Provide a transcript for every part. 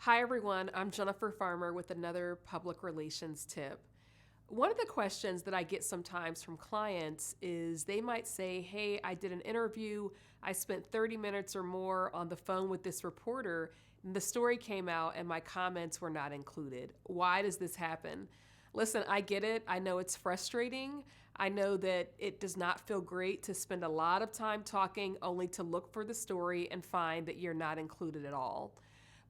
Hi, everyone. I'm Jennifer Farmer with another public relations tip. One of the questions that I get sometimes from clients is they might say, Hey, I did an interview. I spent 30 minutes or more on the phone with this reporter. And the story came out and my comments were not included. Why does this happen? Listen, I get it. I know it's frustrating. I know that it does not feel great to spend a lot of time talking only to look for the story and find that you're not included at all.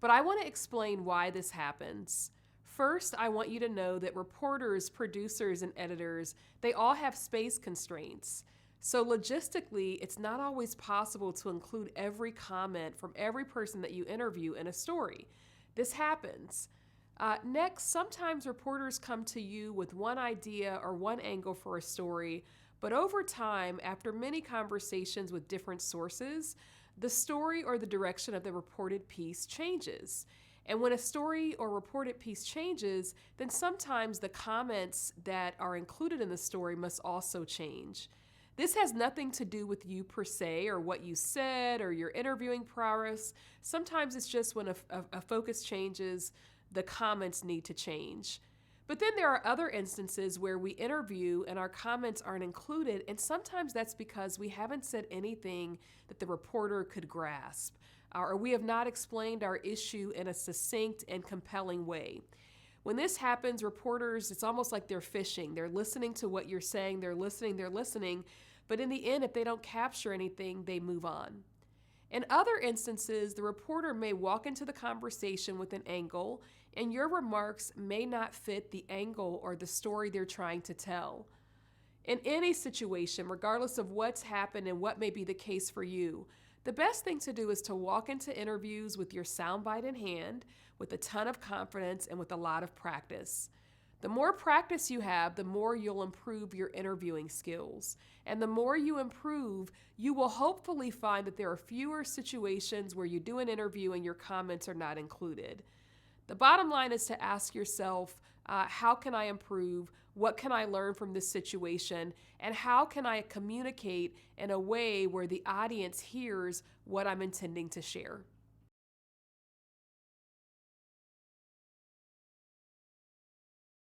But I want to explain why this happens. First, I want you to know that reporters, producers, and editors, they all have space constraints. So logistically, it's not always possible to include every comment from every person that you interview in a story. This happens. Next, sometimes reporters come to you with one idea or one angle for a story, but over time, after many conversations with different sources, the story or the direction of the reported piece changes. And when a story or reported piece changes, then sometimes the comments that are included in the story must also change. This has nothing to do with you per se or what you said or your interviewing prowess. Sometimes it's just when a focus changes, the comments need to change. But then there are other instances where we interview and our comments aren't included, and sometimes that's because we haven't said anything that the reporter could grasp, or we have not explained our issue in a succinct and compelling way. When this happens, reporters, it's almost like they're fishing. They're listening to what you're saying, they're listening, but in the end, if they don't capture anything, they move on. In other instances, the reporter may walk into the conversation with an angle, and your remarks may not fit the angle or the story they're trying to tell. In any situation, regardless of what's happened and what may be the case for you, the best thing to do is to walk into interviews with your soundbite in hand, with a ton of confidence and with a lot of practice. The more practice you have, the more you'll improve your interviewing skills. And the more you improve, you will hopefully find that there are fewer situations where you do an interview and your comments are not included. The bottom line is to ask yourself, how can I improve? What can I learn from this situation? And how can I communicate in a way where the audience hears what I'm intending to share?